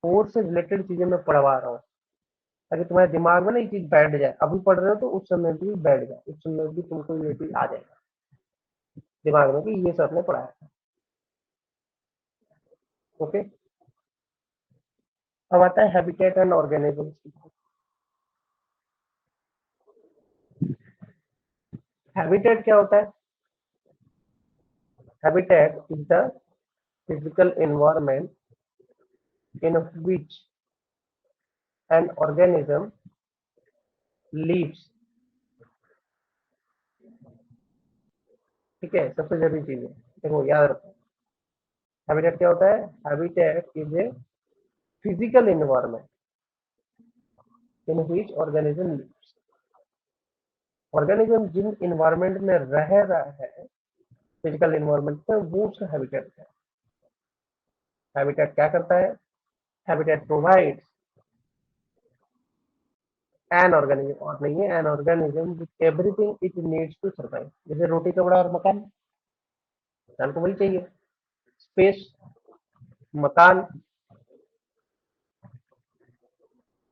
S1: कोर्स से रिलेटेड चीजें मैं पढ़वा रहा हूँ, ताकि तुम्हारे दिमाग में ना ये चीज बैठ जाए। अभी पढ़ रहे हो तो उस समय भी बैठ जाए, उस समय भी तुमको ये चीज आ जाएगा दिमाग में कि ये सर ने पढ़ाया था। ओके, अब आता है हैबिटेट एंड ऑर्गेनिज्म। हैबिटेट क्या होता है? Habitat is the physical environment in which an organism lives। ठीक है, सबसे जरूरी चीज है, देखो याद रखो, हैबिटेट क्या होता है? Habitat is a physical environment in which organism lives. Organism जिन इन्वायरमेंट में रह रहा है, फिजिकल इन्वायरमेंट में, वो उसका हैबिटेट है। हैबिटेट क्या करता है? हैबिटेट प्रोवाइड्स एन ऑर्गेनिज्म, और नहीं है, an organism with everything it needs to survive. जैसे रोटी कपड़ा और मकान, इंसान को वही चाहिए, स्पेस, मकान,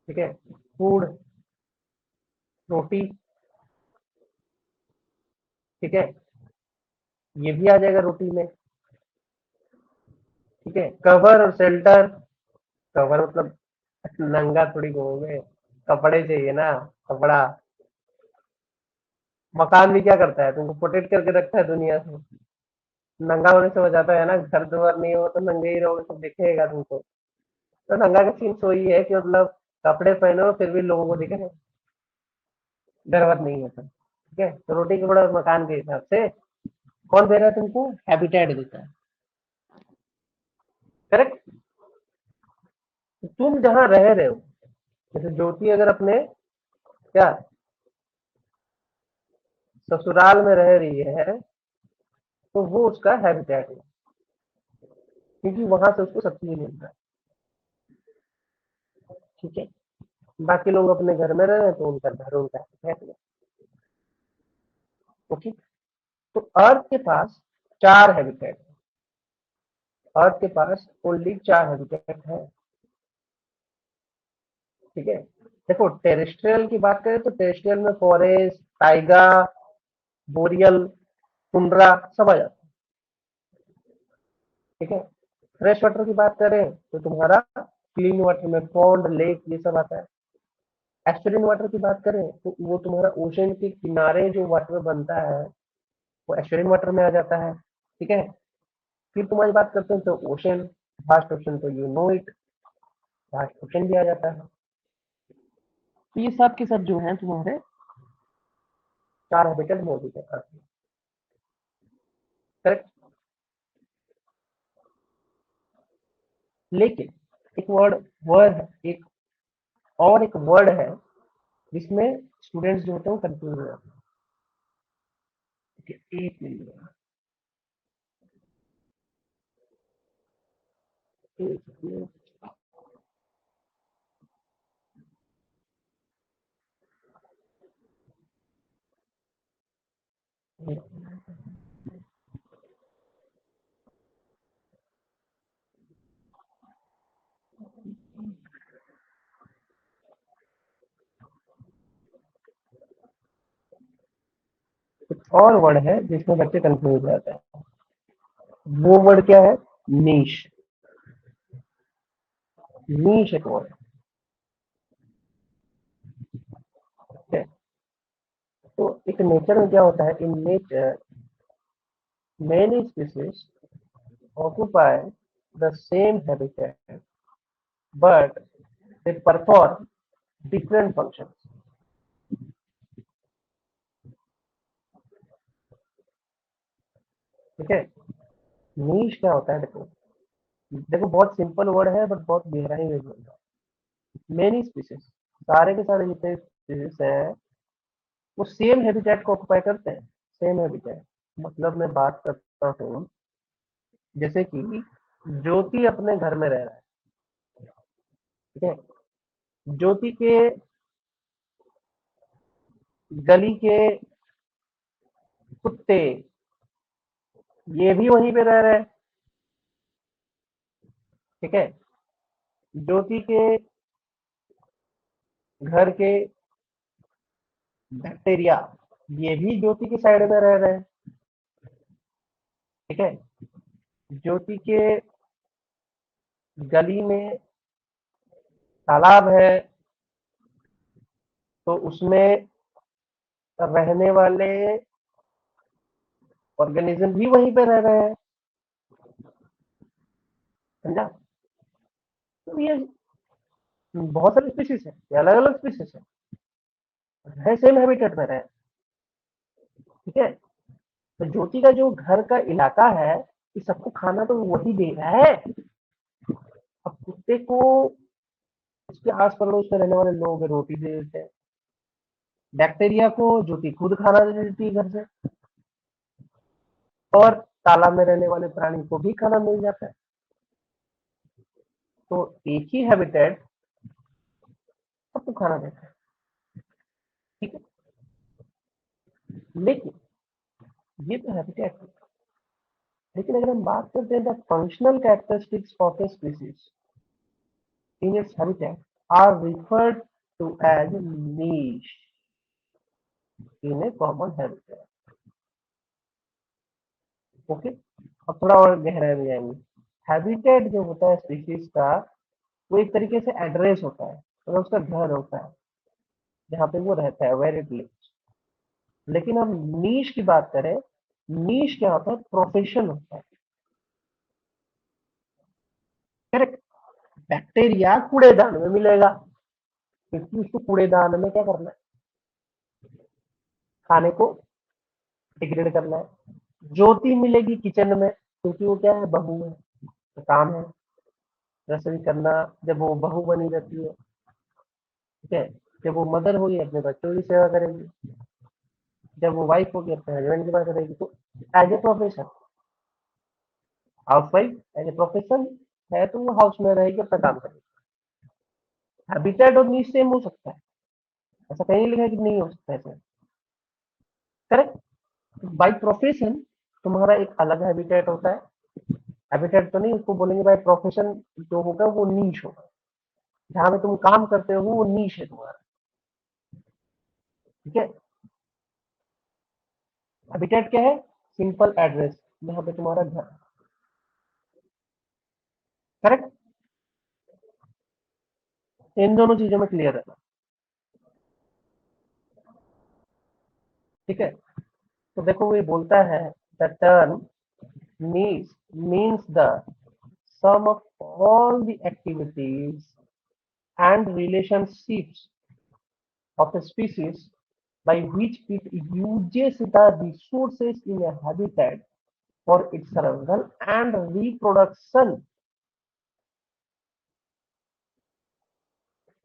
S1: ठीक है, फूड, रोटी, ठीक है, ये भी आ जाएगा रोटी में। ठीक है, कवर और शेल्टर, कवर मतलब नंगा थोड़ी घूमोगे, कपड़े चाहिए ना, कपड़ा। मकान भी क्या करता है? तुमको प्रोटेक्ट करके रखता है दुनिया से। नंगा होने से हो जाता है ना, घर द्वार नहीं हो तो नंगे ही रहोगे तो दिखेगा तुमको। तो नंगा का सीन तो ही है कि मतलब कपड़े पहने हो फिर भी लोगों को दिखे, जरूरत नहीं है तो, ठीक है। तो रोटी कपड़ा और मकान के हिसाब से कौन दे रहा है तुमको? हैबिटेट देता है, करेक्ट। तुम जहां रह रहे हो, जैसे ज्योति अगर अपने क्या ससुराल में रह रही है, तो वो उसका हैबिटेट है, क्योंकि वहां से उसको सब चीज मिल रहा है, ठीक है। बाकी लोग अपने घर में रहे तो उनका घर उनका हैबिटेट है। ओके, तो अर्थ के पास चार हैबिटेट है, अर्थ के पास ओनली चार हैबिटेट है, ठीक है। देखो टेरेस्ट्रियल की बात करें तो टेरेस्ट्रियल में फॉरेस्ट, टाइगा, बोरियल, टुंड्रा सब आ जाता है, ठीक है। फ्रेश वाटर की बात करें तो तुम्हारा क्लीन वाटर में पॉन्ड, लेक, ये सब आता है। एस्टुरिन वाटर की बात करें तो वो तुम्हारा ओशन के किनारे जो वाटर बनता है, वो एस्टुरिन वाटर में आ जाता है, ठीक है। फिर तुम्हारी बात करते हैं तो ओशन, वास्ट ओशन, तो you know it, vast ocean भी आ जाता है। तो ये सब के सब जो है तुम्हारे चार हैबिटेट मौजूद है, करेक्ट। लेकिन एक वर्ड एक और एक वर्ड है जिसमें स्टूडेंट्स जो होते हैं वो कंफ्यूज हो जाते हैं। ठीक है, एक मिनट, एक मिनट। कुछ और वर्ड है जिसमें बच्चे कंफ्यूज हो जाते हैं। वो वर्ड क्या है? नीश। नीश एक वर्ड है। तो एक नेचर में क्या होता है, in nature Many species occupy the same habitat, but they perform different functions. ठीक है। नीश क्या होता है? देखो, देखो बहुत सिंपल वर्ड है बट बहुत गहराई में बोल रहा हूँ। मेनी स्पीसीज, सारे के सारे जितने स्पीसीज हैं वो सेम हैबिटेट को ऑक्युपाई करते हैं। सेम हैबिटेट मतलब मैं बात करता हूँ, जैसे कि ज्योति अपने घर में रह रहा है। ठीक है। ज्योति के गली के कुत्ते ये भी वहीं पे रह रहे हैं। ठीक है। ज्योति के घर के बैक्टीरिया ये भी ज्योति के साइड में रह रहे हैं। ठीक है। ज्योति के गली में तालाब है तो उसमें रहने वाले ऑर्गेनिज्म भी वहीं पे रह रहे हैं। समझा? तो ये बहुत सारे स्पीसीज है, ये अलग अलग स्पीसीज है सेम हैबिटेट में रहे। ठीक है। तो ज्योति का जो घर का इलाका है ये सबको खाना तो वही दे रहा है। अब कुत्ते को उसके आस पड़ोस में रहने वाले लोग रोटी दे देते हैं। बैक्टीरिया को ज्योति खुद खाना दे देती है घर से। और तालाब में रहने वाले प्राणी को भी खाना मिल जाता है। तो एक ही हैबिटेट सबको खाना देता है। ठीक है। लेकिन ये तो हैबिटेट है। लेकिन अगर हम बात करते हैं the functional characteristics of a species in its habitat are referred to as niche in a common habitat. Okay. अब थोड़ा और गहराई में जाएंगे। हैबिटेट जो होता है स्पीशीज का वो एक तरीके से एड्रेस होता है, मतलब उसका घर होता है जहाँ पे वो रहता है, वेर इट लिव्स। लेकिन हम नीश की बात करें, नीश क्या होता है? प्रोफेशन होता है। करेक्ट। बैक्टीरिया कूड़ेदान में मिलेगा क्योंकि उसको कूड़ेदान में क्या करना है? खाने को डिग्रेड करना है। ज्योति मिलेगी किचन में क्योंकि वो क्या है? बहू है, तो काम है रसोई करना। जब वो बहू बनी रहती है, ठीक है, जब वो मदर होगी अपने बच्चों की सेवा करेगी, जब वो वाइफ होगी अपने हस्बैंड की बात करेगी। तो as a profession, housewife as a profession है तो वो हाउस में रहेगी, अपना काम करेगी। हैबिटेट और नीड सेम हो सकता है, ऐसा कहीं नहीं लिखा है कि नहीं हो सकता है। करेक्ट। बाई प्रोफेशन तुम्हारा एक अलग हैबिटेट होता है। हैबिटेट तो नहीं, उसको बोलेंगे बाई प्रोफेशन। जो होगा वो नीश होगा, जहाँ पे तुम काम करते हो वो नीश है तुम्हारा। ठीक है। हैबिटेट क्या है? सिंपल एड्रेस, जहाँ पे तुम्हारा घर। करेक्ट। इन दोनों चीजों में क्लियर रहना। ठीक है। तो देखो वो ये बोलता है the term niche means the sum of all the activities and relationships of a species by which it uses the resources in a habitat for its survival and reproduction।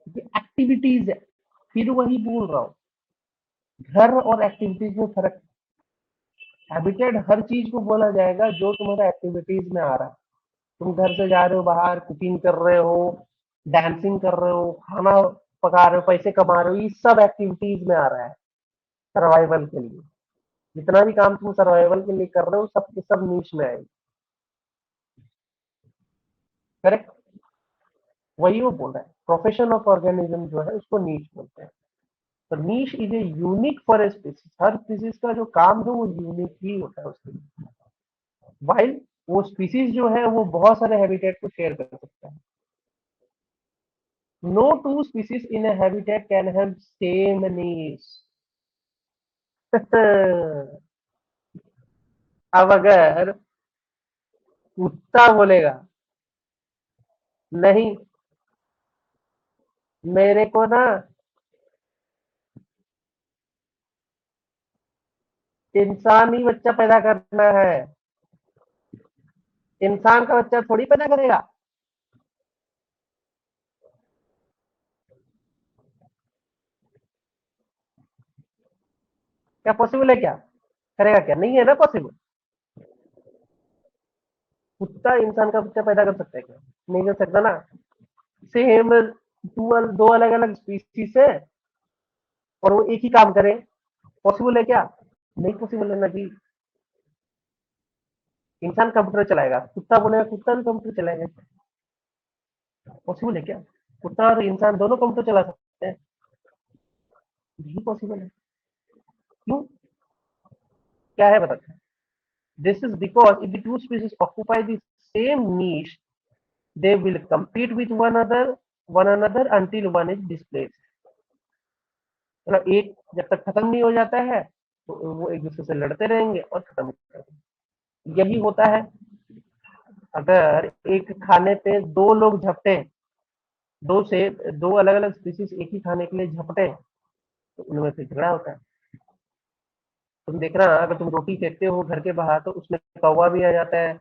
S1: ये एक्टिविटीज है, फिर वही बोल रहा हूँ, घर और एक्टिविटीज में फर्क। हैबिटेट हर चीज को बोला जाएगा जो तुम्हारा एक्टिविटीज में आ रहा है। तुम घर से जा रहे हो बाहर, कुकिंग कर रहे हो, डांसिंग कर रहे हो, खाना पका रहे हो, पैसे कमा रहे हो, ये सब एक्टिविटीज में आ रहा है सर्वाइवल के लिए। जितना भी काम तुम सर्वाइवल के लिए कर रहे हो सब के सब नीच में आएगी। करेक्ट। वही वो बोल रहा है, प्रोफेशन ऑफ ऑर्गेनिज्म जो है उसको नीच बोलते हैं। तो नीच is a unique for a species. Her species का जो काम है वो यूनिक ही होता है उसके लिए। वाइल वो स्पीसीज जो है वो बहुत सारे हैबिटेट को शेयर कर सकता है। No two species in a habitat can have same niche. अब अगर कुत्ता बोलेगा नहीं, मेरे को ना इंसान ही बच्चा पैदा करना है, इंसान का बच्चा थोड़ी पैदा करेगा। क्या पॉसिबल है क्या? करेगा क्या? नहीं है ना पॉसिबल। कुत्ता इंसान का बच्चा पैदा कर सकता है क्या? नहीं कर सकता ना। सेम दो अलग अलग स्पीसीज है और वो एक ही काम करे, पॉसिबल है क्या? नहीं पॉसिबल है ना जी। इंसान कंप्यूटर चलाएगा, कुत्ता बोलेगा कुत्ता भी कंप्यूटर चलाएगा, पॉसिबल है क्या? कुत्ता और इंसान दोनों कंप्यूटर चला सकते हैं, नहीं पॉसिबल है। क्यों? क्या है बता? This is because if the two species occupy the same niche, they will compete with one another until one is displaced। मतलब एक जब तक खत्म नहीं हो जाता है तो वो एक दूसरे से लड़ते रहेंगे और खत्म हो जाएंगे। यही होता है। अगर एक खाने पे दो लोग झपटे, दो से दो अलग अलग स्पीसीज एक ही खाने के लिए झपटे, तो उनमें फिर झगड़ा होता है। तुम देखना, अगर तुम रोटी फेंकते हो घर के बाहर तो उसमें कौवा भी आ जाता है,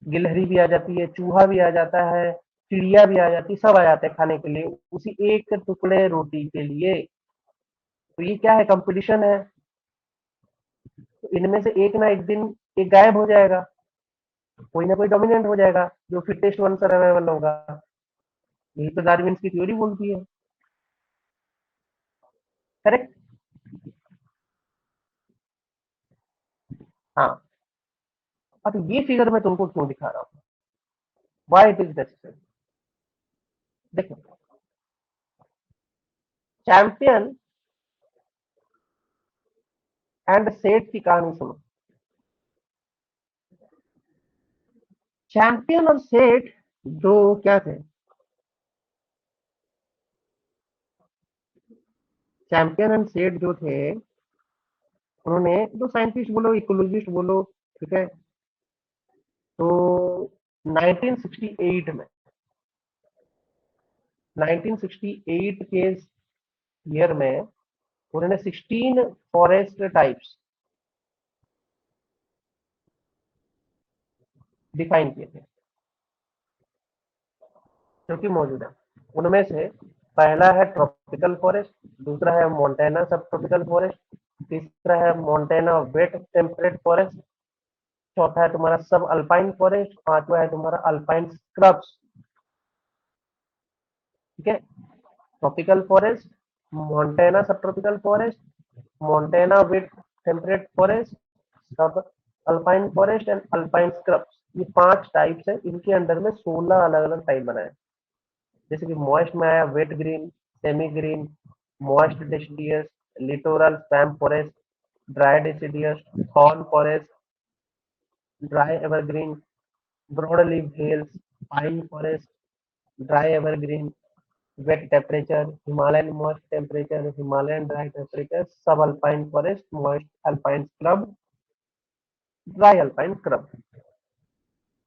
S1: गिलहरी भी आ जाती है, चूहा भी आ जाता है, चिड़िया भी आ जाती है, सब आ जाते हैं खाने के लिए उसी एक टुकड़े रोटी के लिए। तो ये क्या है? कंपटीशन है। तो इनमें से एक ना एक दिन एक गायब हो जाएगा, कोई ना कोई डोमिनेंट हो जाएगा जो फिटेस्ट वन सर्वाइवल होगा। यही तो डार्विन की थ्योरी बोलती है। करेक्ट। हाँ। अब ये फिगर मैं तुमको क्यों दिखा रहा हूँ, वाई इट इज नेसेसरी। देखो, चैंपियन एंड सेठ की कहानी सुनो। चैंपियन और सेठ दो क्या थे? चैंपियन एंड सेठ जो थे, उन्होंने, दो साइंटिस्ट बोलो, इकोलॉजिस्ट बोलो, ठीक है, तो 1968 में, 1968 के ईयर में उन्होंने 16 फॉरेस्ट टाइप्स डिफाइन किए थे जो कि मौजूद है। उनमें से पहला है ट्रॉपिकल फॉरेस्ट, दूसरा है मोंटेना सब ट्रॉपिकल फॉरेस्ट, तीसरा है मोंटेना वेट टेम्परेट फॉरेस्ट, चौथा है तुम्हारा सब अल्पाइन फॉरेस्ट, पांचवा है तुम्हारा अल्पाइन स्क्रब्स। ठीक है, tropical forest, montane subtropical forest, montane wet temperate forest, subalpine forest and alpine scrubs. ये पांच टाइप्स है, इनके अंडर में 16 अलग अलग टाइप बनाए। जैसे कि मॉइस्ट में आया wet green, semi green, moist deciduous, littoral swamp forest, dry deciduous, thorn forest, dry evergreen, broad leaf hills, pine forest, dry evergreen, wet temperature, Himalayan moist temperature, Himalayan dry temperature, subalpine forest, moist alpine scrub, dry alpine scrub.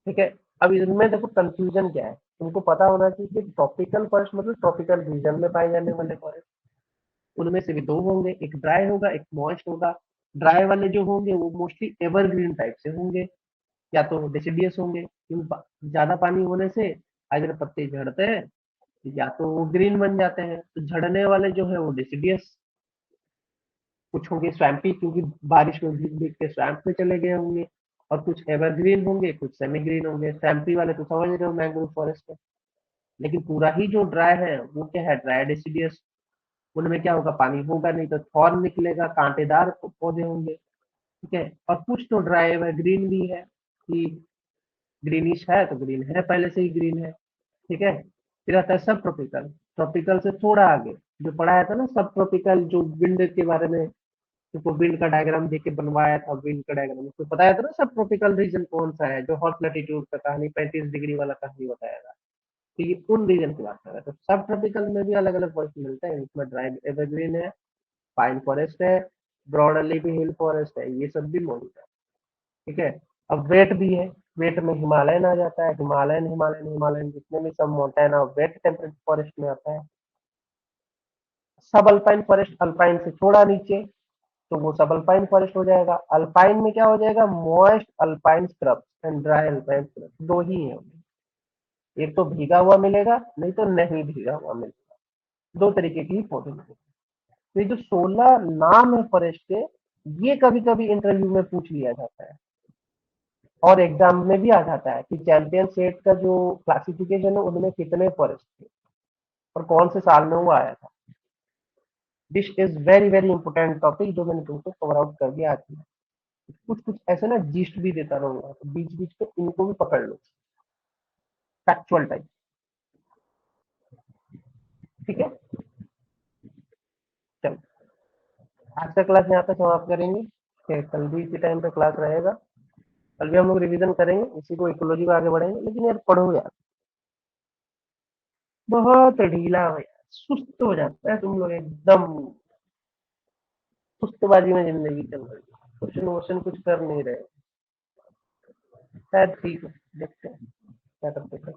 S1: ठीक है। अब इनमें देखो कंफ्यूजन क्या है, तुमको पता होना चाहिए कि ट्रॉपिकल फॉरेस्ट मतलब ट्रॉपिकल रीजन में पाए जाने वाले फॉरेस्ट। उनमें से भी दो होंगे, एक ड्राई होगा एक मॉइस्ट होगा। ड्राई वाले जो होंगे वो मोस्टली एवरग्रीन टाइप से होंगे, या तो डेसिडियस होंगे, क्योंकि ज्यादा पानी होने से इधर पत्ते झड़ते हैं, या तो वो ग्रीन बन जाते हैं। तो झड़ने वाले जो है वो डेसिडियस, कुछ होंगे स्वैम्पी क्योंकि बारिश में भीग भीग के स्वैम्प में चले गए होंगे, और कुछ एवरग्रीन होंगे, कुछ सेमी ग्रीन होंगे। स्वैम्पी वाले तो समझ रहे हो, मैंग्रोव फॉरेस्ट है। लेकिन पूरा ही जो ड्राई है वो क्या है? Dry deciduous. उनमें क्या होगा? पानी होगा नहीं तो थॉर्न निकलेगा, कांटेदार पौधे होंगे। ठीक है। और कुछ तो ड्राई एवरग्रीन भी है कि ग्रीनिश है तो ग्रीन है, पहले से ही ग्रीन है। ठीक है। फिर आता है सब ट्रॉपिकल। ट्रॉपिकल से थोड़ा आगे जो पढ़ाया था ना, सब ट्रॉपिकल, जो विंड के बारे में तुमको विंड का डायग्राम देके बनवाया था, विंड का डायग्राम तो बताया था ना, सब ट्रॉपिकल रीजन कौन सा है, जो हॉट लैटिट्यूड का कहानी 35 डिग्री वाला कहानी बताया था। तो ये उन रीजन की बात कर रहा है। तो सब ट्रॉपिकल में भी अलग अलग फॉरेस्ट मिलते हैं, इसमें ड्राई एवरग्रीन है, पाइन फॉरेस्ट है, ब्रॉड लीफी हिल फॉरेस्ट है, ये सब भी मौजूद है। ठीक है। अब वेट भी है, वेट में हिमालयन आ जाता है, हिमालयन हिमालयन हिमालयन जितने भी सब माउंटेन और वेट टेम्परेट फॉरेस्ट में आता है। सब अल्पाइन फॉरेस्ट अल्पाइन से थोड़ा नीचे, तो वो सब अल्पाइन फॉरेस्ट हो जाएगा। अल्पाइन में क्या हो जाएगा, moist alpine scrub and dry alpine scrub, दो ही है। एक तो भीगा हुआ मिलेगा, नहीं तो नहीं भीगा हुआ मिलेगा, दो तरीके की पौधे मिलेंगे। तो ये जो 16 नाम है फॉरेस्ट के, ये कभी कभी इंटरव्यू में पूछ लिया जाता है और एग्जाम में भी आ जाता है कि चैंपियन सेट का जो क्लासिफिकेशन है उनमें कितने फॉरेस्ट थे और कौन से साल में वो आया था। This is very very important topic जो मैंने तुमको कवर आउट कर दिया आज में। कुछ कुछ ऐसे ना जिस्ट भी देता रहूंगा, तो बीच बीच पे इनको भी पकड़ लो, फैक्चुअल टाइप। ठीक है, चलो आज का क्लास यहाँ पे समाप्त करेंगे। कल भी इसी टाइम पे क्लास रहेगा। कल भी हम लोग रिवीजन करेंगे, इसी को इकोलॉजी को आगे बढ़ेंगे। लेकिन यार पढ़ो यार, बहुत ढीला हो यार, सुस्त हो जाता है तुम लोग एकदम, सुस्तबाजी में जिंदगी चल रही है, क्वेश्चन वोश्चन कुछ कर नहीं रहे। शायद ठीक है, देखते हैं क्या करते हैं।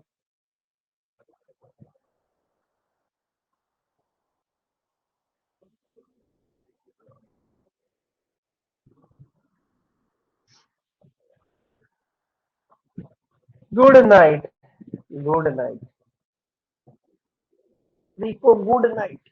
S1: गुड नाइट, गुड नाइट, रिको गुड नाइट।